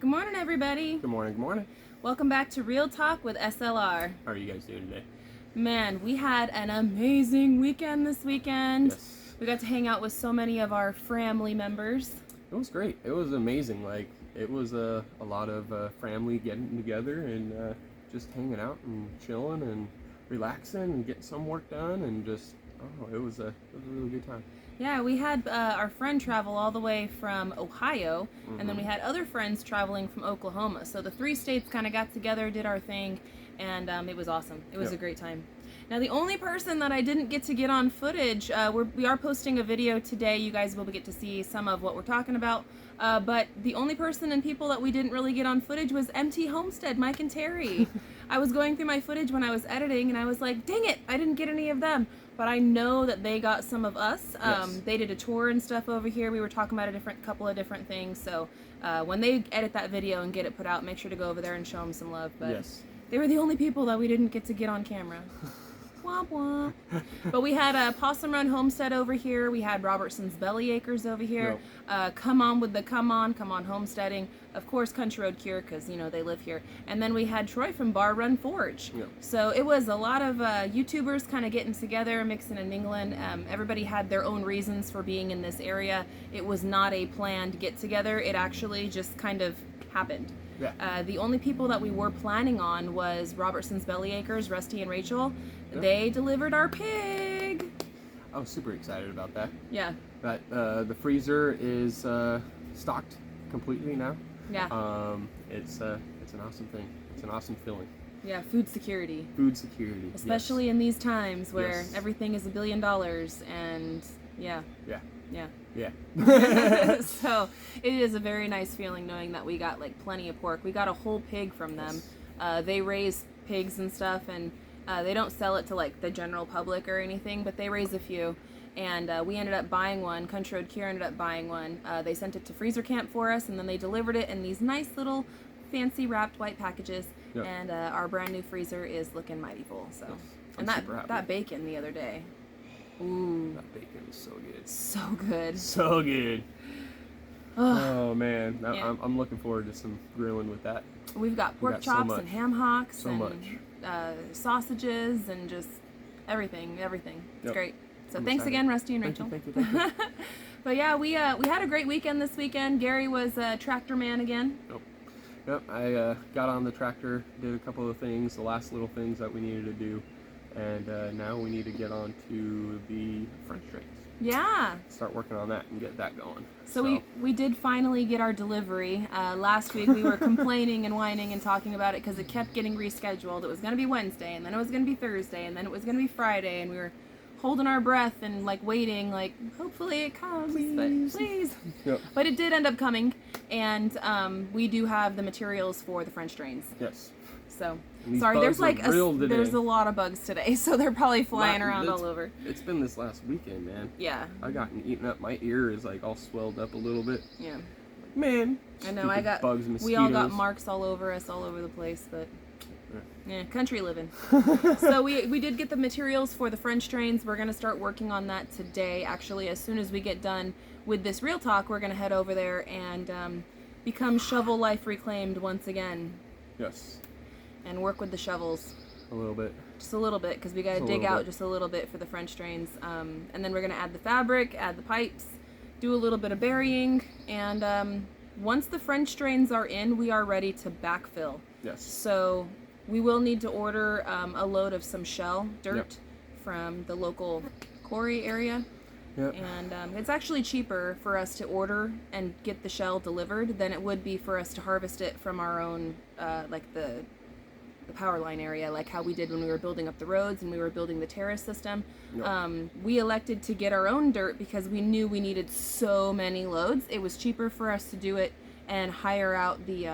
Good morning, everybody. Good morning, good morning. Welcome back to Real Talk with SLR. How are you guys doing today? Man, we had an amazing weekend this weekend. Yes. We got to hang out with so many of our family members. It was great. It was amazing. Like, it was a lot of family getting together and just hanging out and chilling and relaxing and getting some work done and just, it was a really good time. Yeah, we had our friend travel all the way from Ohio, and then we had other friends traveling from Oklahoma. So the three states kind of got together, did our thing, and it was awesome. It was a great time. Now, the only person that I didn't get to get on footage, we are posting a video today. You guys will get to see some of what we're talking about. But the only person and people that we didn't really get on footage was MT Homestead, Mike and Terry. I was going through my footage when I was editing, and I was like, dang it, I didn't get any of them. But I know that they got some of us. Yes. They did a tour and stuff over here. We were talking about a couple of different things. So when they edit that video and get it put out, make sure to go over there and show them some love. But yes. They were the only people that we didn't get to get on camera. Womp womp. But we had a Possum Run Homestead over here. We had Robertson's Belly Acres over here. Come on with the come on homesteading. Of course, Country Road Cure, because, you know, they live here. And then we had Troy from Bar Run Forge. So it was a lot of YouTubers kind of getting together, mixing and mingling. Everybody had their own reasons for being in this area. It was not a planned get together. It actually just kind of happened. Yeah. The only people that we were planning on was Robertson's Belly Acres, Rusty and Rachel. They delivered our pig. I was super excited about that. Yeah. But the freezer is stocked completely now. Yeah. It's an awesome thing. It's an awesome feeling. Yeah, food security. Food security. Especially in these times where everything is $1 billion and Yeah. So it is a very nice feeling knowing that we got like plenty of pork. We got a whole pig from them. They raise pigs and stuff, and they don't sell it to like the general public or anything, but they raise a few. And we ended up buying one. Country Road Cure ended up buying one. They sent it to Freezer Camp for us, and then they delivered it in these nice little fancy wrapped white packages. And our brand new freezer is looking mighty full. So, and that bacon the other day. Ooh. That bacon was so good. So good. So good. Oh man, I'm looking forward to some grilling with that. We've got pork chops and ham hocks and sausages and just everything. It's great. So thanks again, Rusty and Rachel. Thank you. But yeah, we had a great weekend this weekend. Gary was a tractor man again. Yep, I got on the tractor, did a couple of things, the last little things that we needed to do, and now we need to get on to the French drains. Yeah. Start working on that and get that going. So we did finally get our delivery. Last week we were complaining and whining and talking about it because it kept getting rescheduled. It was going to be Wednesday, and then it was going to be Thursday, and then it was going to be Friday, and we were holding our breath and like waiting, like hopefully it comes, please. But it did end up coming, and we do have the materials for the French drains. Yes. So sorry, there's a lot of bugs today, so they're probably flying around all over. It's been this last weekend, man. Yeah. I gotten eaten up. My ear is like all swelled up a little bit. Yeah. Man. I know. I got bugs, mosquitoes. We all got marks all over us, all over the place, but. Yeah, country living. So we did get the materials for the French drains. We're going to start working on that today. Actually, as soon as we get done with this Real Talk, we're going to head over there and become Shovel Life Reclaimed once again. Yes. And work with the shovels. A little bit. Just a little bit, because we got to dig out just a little bit for the French drains. And then we're going to add the fabric, add the pipes, do a little bit of burying, and once the French drains are in, we are ready to backfill. Yes. So we will need to order a load of some shell dirt from the local quarry area. And it's actually cheaper for us to order and get the shell delivered than it would be for us to harvest it from our own, like the power line area, like how we did when we were building up the roads and we were building the terrace system. We elected to get our own dirt because we knew we needed so many loads. It was cheaper for us to do it and hire out the,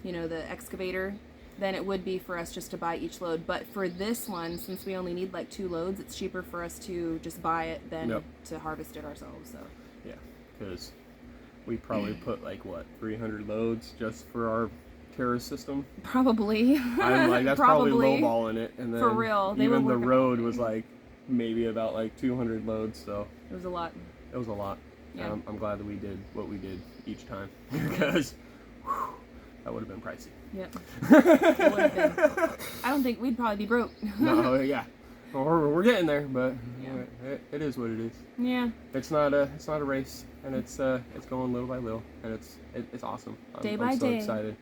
the excavator than it would be for us just to buy each load. But for this one, since we only need like 2 loads, it's cheaper for us to just buy it than to harvest it ourselves. So yeah, because we probably put like 300 loads just for our terrace system. Probably. I'm like, that's probably lowballing it. And then for real, even the road was like maybe about like 200 loads. So it was a lot. It was a lot. Yeah. I'm glad that we did what we did each time because that would have been pricey. Yep. It would have been. I don't think we'd probably be broke. No, yeah. We're getting there, but it is what it is. Yeah. It's not a race, and it's going little by little, and it's awesome. I'm so excited,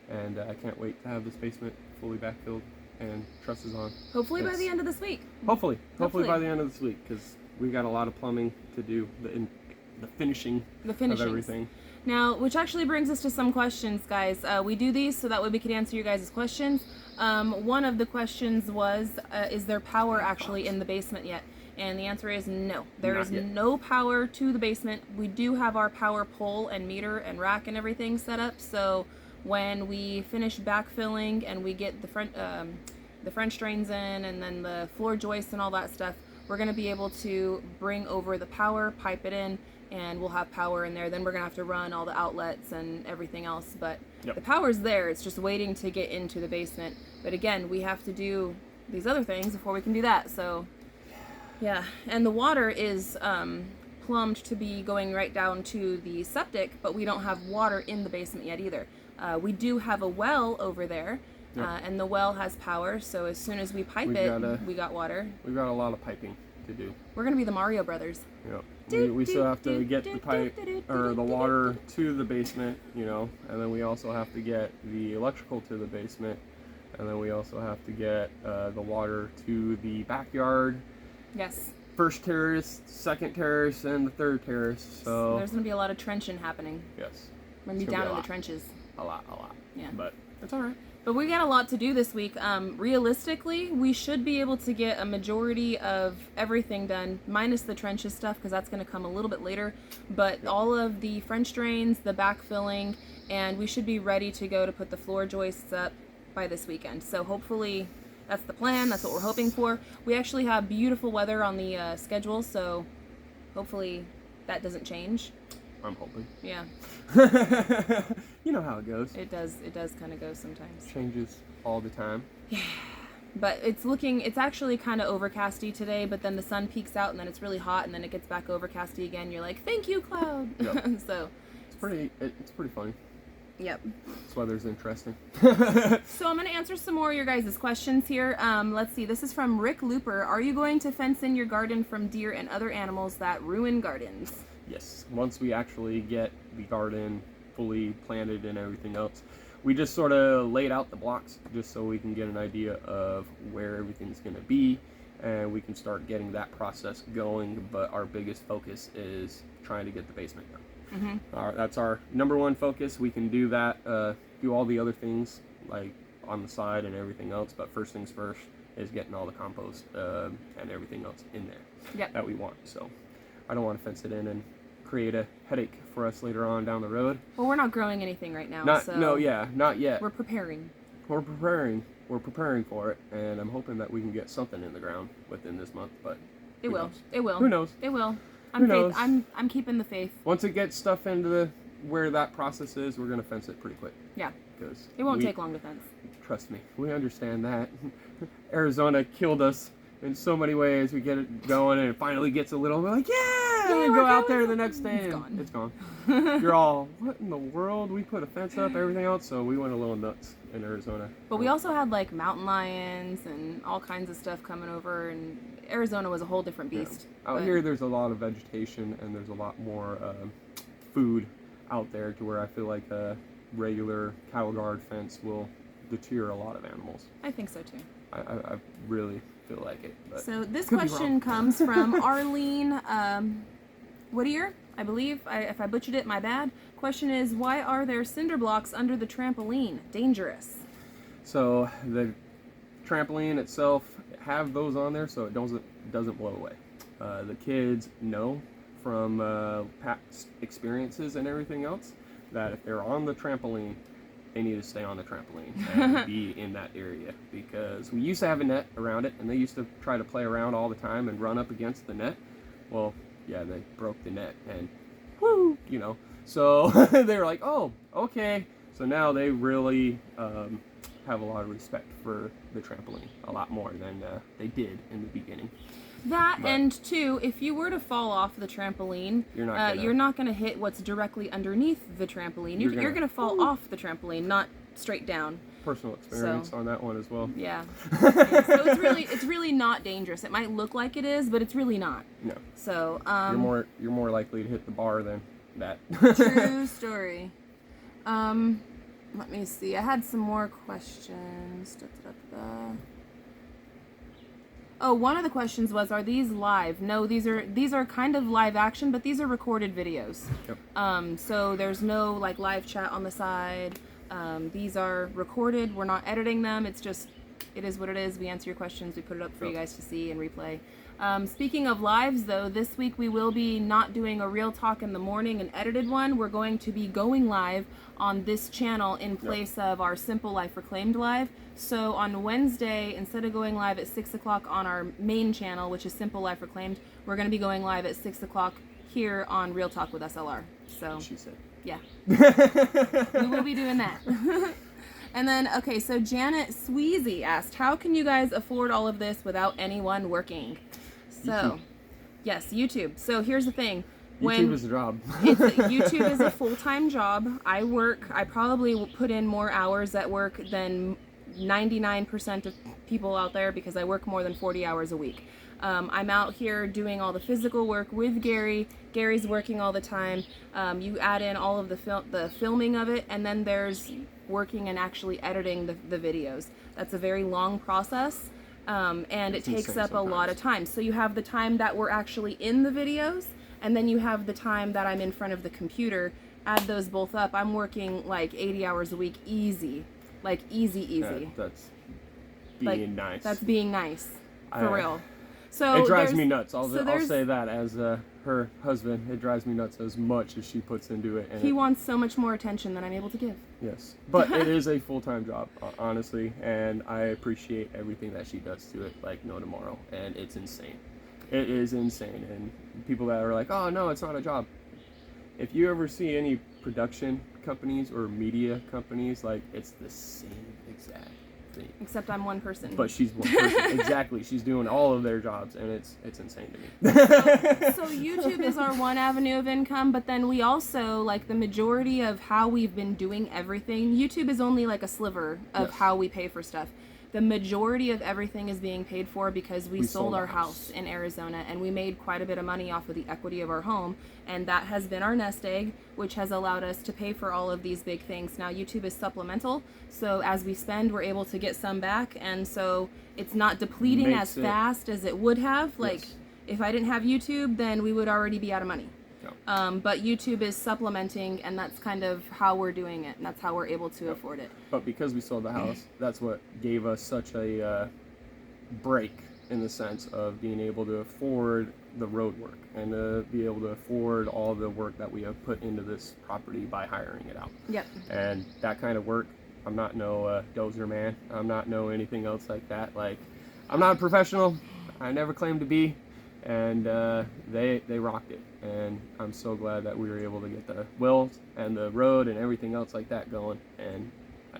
and I can't wait to have this basement fully backfilled and trusses on. Hopefully by the end of this week. Hopefully by the end of this week, because we got a lot of plumbing to do, the finishing of everything. Now, which actually brings us to some questions, guys. We do these so that way we can answer your guys' questions. One of the questions was, is there power actually in the basement yet? And the answer is no. There is no power to the basement. We do have our power pole and meter and rack and everything set up. So when we finish backfilling and we get the French drains in and then the floor joists and all that stuff, we're going to be able to bring over the power, pipe it in, and we'll have power in there. Then we're going to have to run all the outlets and everything else. But the power's there. It's just waiting to get into the basement. But again, we have to do these other things before we can do that. So, yeah. And the water is plumbed to be going right down to the septic, but we don't have water in the basement yet either. We do have a well over there. And the well has power. So as soon as we pipe we got water. We've got a lot of piping to do. We're going to be the Mario Brothers. Yep. We still have to get the pipe or the water to the basement, you know, and then we also have to get the electrical to the basement, and then we also have to get the water to the backyard. Yes. First terrace, second terrace, and the third terrace. So there's going to be a lot of trenching happening. Yes. We're going to be down in the trenches. A lot. Yeah. But it's all right. But we got a lot to do this week. Realistically, we should be able to get a majority of everything done, minus the trenches stuff, because that's going to come a little bit later. But all of the French drains, the backfilling, and we should be ready to go to put the floor joists up by this weekend. So hopefully that's the plan. That's what we're hoping for. We actually have beautiful weather on the schedule, so hopefully that doesn't change. I'm hoping. Yeah. You know how it goes. It does kind of go sometimes. Changes all the time. Yeah. But it's actually kind of overcasty today, but then the sun peeks out and then it's really hot and then it gets back overcasty again. You're like, thank you, cloud. Yep. So it's pretty funny. Yep. This weather's interesting. So I'm going to answer some more of your guys' questions here. Let's see. This is from Rick Looper. Are you going to fence in your garden from deer and other animals that ruin gardens? Yes. Once we actually get the garden fully planted and everything else, we just sort of laid out the blocks just so we can get an idea of where everything's going to be, and we can start getting that process going. But our biggest focus is trying to get the basement done. Mm-hmm. That's our number one focus. We can do that, do all the other things like on the side and everything else, but first things first is getting all the compost and everything else in there that we want. So I don't want to fence it in and create a headache for us later on down the road. Well, we're not growing anything right now. Not yet. We're preparing. We're preparing for it, and I'm hoping that we can get something in the ground within this month. But it will. Who knows? It will. knows? I'm keeping the faith. Once it gets stuff into where that process is, we're gonna fence it pretty quick. Yeah. Because it won't take long to fence. Trust me, we understand that. Arizona killed us in so many ways. We get it going, and it finally gets a little. We're like, yeah, we go out there the next day, and it's gone. You're all, what in the world? We put a fence up, everything else, so we went a little nuts in Arizona. But we also had like mountain lions and all kinds of stuff coming over, and Arizona was a whole different beast. Yeah. Out here, there's a lot of vegetation, and there's a lot more food out there, to where I feel like a regular cattle guard fence will deter a lot of animals. I think so too. I really feel like it. But so this question comes from Arlene Whittier, I believe. If I butchered it, my bad. Question is, why are there cinder blocks under the trampoline? Dangerous. So the trampoline itself have those on there so it doesn't blow away. The kids know from past experiences and everything else that if they're on the trampoline, they need to stay on the trampoline and be in that area, because we used to have a net around it, and they used to try to play around all the time and run up against the net. Well, yeah, they broke the net, and whoo, you know. So they were like, oh, okay. So now they really have a lot of respect for the trampoline, a lot more than they did in the beginning. But, and two, if you were to fall off the trampoline, you're not gonna hit what's directly underneath the trampoline. You're gonna fall off the trampoline, not straight down. Personal experience on that one as well. Yeah. So it's really not dangerous. It might look like it is, but it's really not. No. So you're more likely to hit the bar than that. True story. Let me see. I had some more questions. Oh, one of the questions was, are these live? No, these are kind of live action, but these are recorded videos. Yep. So there's no like live chat on the side. These are recorded. We're not editing them. It is what it is. We answer your questions. We put it up for you guys to see and replay. Speaking of lives, though, this week we will be not doing a real talk in the morning, an edited one. We're going to be going live on this channel in place of our Simple Life Reclaimed live. So on Wednesday, instead of going live at 6 o'clock on our main channel, which is Simple Life Reclaimed, we're going to be going live at 6 o'clock here on Real Talk with SLR. So she said. Yeah. We will be doing that. And then, okay, so Janet Sweezy asked, how can you guys afford all of this without anyone working? So, YouTube. Yes, YouTube. So here's the thing. YouTube is a job. YouTube is a full-time job. I probably put in more hours at work than 99% of people out there because I work more than 40 hours a week. I'm out here doing all the physical work with Gary. Gary's working all the time. You add in all of the filming of it, and then there's working and actually editing the videos. That's a very long process, and it takes up a lot of time. So you have the time that we're actually in the videos, and then you have the time that I'm in front of the computer. Add those both up. I'm working like 80 hours a week, easy. Like easy. That's being nice. That's being nice, for real. So it drives me nuts. I'll say that as her husband. It drives me nuts as much as she puts into it. And he wants so much more attention than I'm able to give. Yes, but it is a full-time job, honestly, and I appreciate everything that she does to it like no tomorrow, and it's insane. It is insane, and people that are like, oh no, it's not a job. If you ever see any production companies or media companies, like it's the same exact thing. Except I'm one person. But she's one person. Exactly. She's doing all of their jobs, and it's insane to me. So YouTube is our one avenue of income, but then we also, like the majority of how we've been doing everything, YouTube is only like a sliver of how we pay for stuff. The majority of everything is being paid for because we sold our house in Arizona, and we made quite a bit of money off of the equity of our home, and that has been our nest egg, which has allowed us to pay for all of these big things. Now YouTube is supplemental, so as we spend, we're able to get some back, and so it's not depleting as fast as it would have. Like if I didn't have YouTube, then we would already be out of money. But YouTube is supplementing, and that's kind of how we're doing it, and that's how we're able to afford it. But because we sold the house, that's what gave us such a break in the sense of being able to afford the road work and to be able to afford all the work that we have put into this property by hiring it out. Yep. And that kind of work, I'm not no dozer man. I'm not no anything else like that. Like, I'm not a professional. I never claimed to be. And they rocked it, and I'm so glad that we were able to get the wells and the road and everything else like that going. And I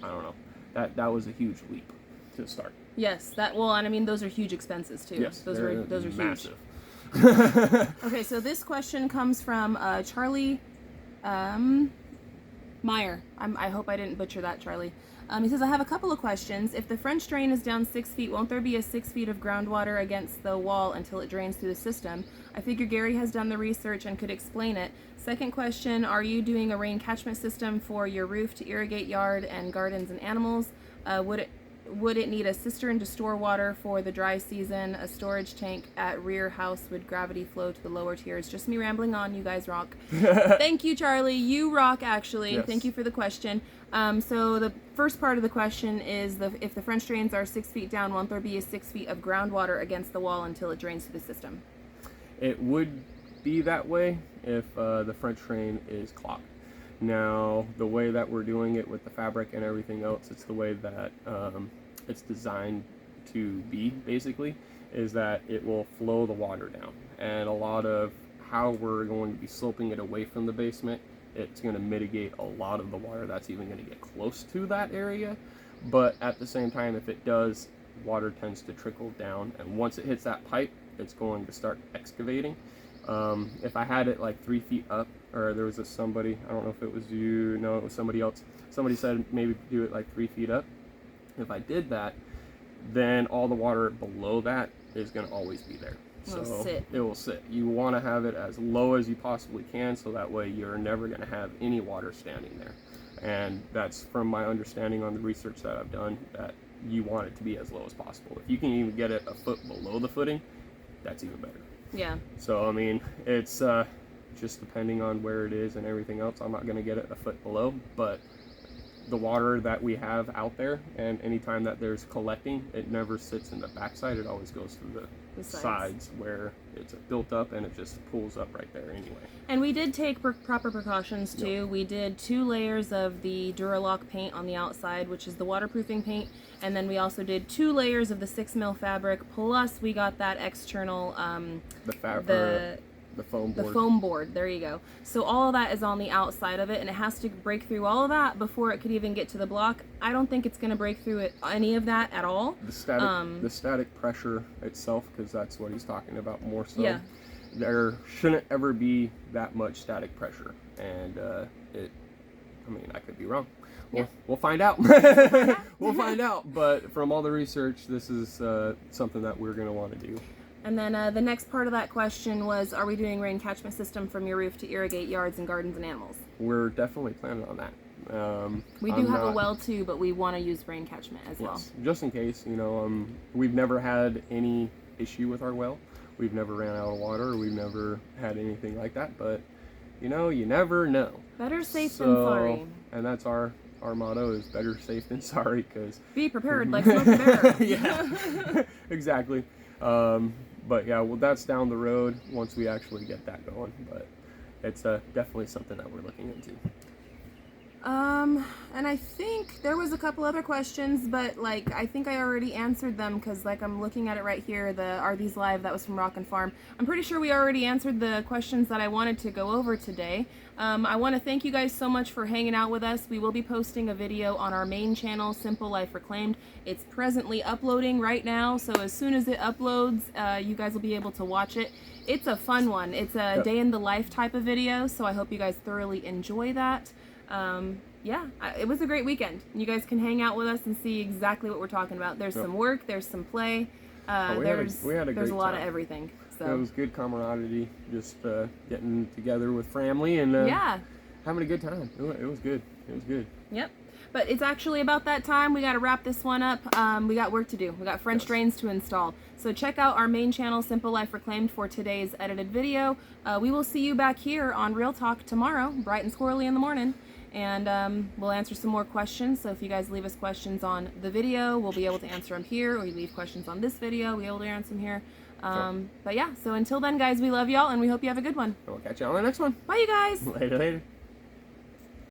don't know, that was a huge leap to start. Yes, and I mean those are huge expenses too. Yes, those are massive. Huge. Okay, so this question comes from Charlie Meyer. I hope I didn't butcher that, Charlie. He says, I have a couple of questions. If the French drain is down 6 feet, won't there be a 6 feet of groundwater against the wall until it drains through the system? I figure Gary has done the research and could explain it. Second question, are you doing a rain catchment system for your roof to irrigate yard and gardens and animals? Would it need a cistern to store water for the dry season? A storage tank at rear house would gravity flow to the lower tiers? Just me rambling on. You guys rock. Thank you, Charlie. You rock, actually. Yes. Thank you for the question. So the first part of the question is if the French drains are 6 feet down, won't there be a 6 feet of groundwater against the wall until it drains through the system? It would be that way if the French drain is clogged. Now, the way that we're doing it with the fabric and everything else, it's the way that it's designed to be, basically, is that it will flow the water down. And a lot of how we're going to be sloping it away from the basement it's going to mitigate a lot of the water that's even going to get close to that area. But at the same time, if it does, water tends to trickle down, and once it hits that pipe, it's going to start excavating. If I had it like 3 feet up, or there was somebody, I don't know if it was you, no, it was somebody else. Somebody said maybe do it like 3 feet up. If I did that, then all the water below that is going to always be there. So it will sit. You want to have it as low as you possibly can, so that way you're never going to have any water standing there. And that's from my understanding on the research that I've done, that you want it to be as low as possible. If you can even get it a foot below the footing, that's even better. Yeah. So I mean, it's just depending on where it is and everything else. I'm not going to get it a foot below, but the water that we have out there, and anytime that there's collecting, it never sits in the backside. It always goes through the sides where it's built up, and it just pulls up right there anyway. And we did take proper precautions too. Yep. We did 2 layers of the Duralock paint on the outside, which is the waterproofing paint, and then we also did 2 layers of the 6mm fabric, plus we got that external the foam board. The foam board, there you go. So all of that is on the outside of it, and it has to break through all of that before it could even get to the block. I don't think it's going to break through any of that at all. The static pressure itself, because that's what he's talking about more so. Yeah. There shouldn't ever be that much static pressure, and I mean, I could be wrong. We'll find out. We'll find out. But from all the research, this is something that we're going to want to do. And then the next part of that question was, are we doing rain catchment system from your roof to irrigate yards and gardens and animals? We're definitely planning on that. We do have a well too, but we want to use rain catchment as well. Just in case, you know, we've never had any issue with our well. We've never ran out of water. We've never had anything like that, but you know, you never know. Better safe than sorry. And that's our motto, is better safe than sorry, because be prepared like Smoke the Bear. Yeah, exactly. But yeah, well, that's down the road once we actually get that going, but it's definitely something that we're looking into. And I think there was a couple other questions, but like I think I already answered them, because like I'm looking at it right here, the Are These Live, that was from Rock and Farm. I'm pretty sure we already answered the questions that I wanted to go over today. I want to thank you guys so much for hanging out with us. We will be posting a video on our main channel, Simple Life Reclaimed. It's presently uploading right now, so as soon as it uploads, you guys will be able to watch it. It's a fun one. It's a day in the life type of video, so I hope you guys thoroughly enjoy that. Yeah, it was a great weekend. You guys can hang out with us and see exactly what we're talking about. There's some work, there's some play, there's a lot of everything. So it was good camaraderie, just getting together with family and having a good time. It was good. It was good. Yep. But it's actually about that time. We got to wrap this one up. We got work to do. We got French drains to install. So check out our main channel, Simple Life Reclaimed, for today's edited video. We will see you back here on Real Talk tomorrow, bright and squirrely in the morning. And we'll answer some more questions. So if you guys leave us questions on the video, we'll be able to answer them here. Or you leave questions on this video, we'll be able to answer them here. But yeah, so until then, guys, we love y'all, and we hope you have a good one. We'll catch you on the next one. Bye, you guys. Later.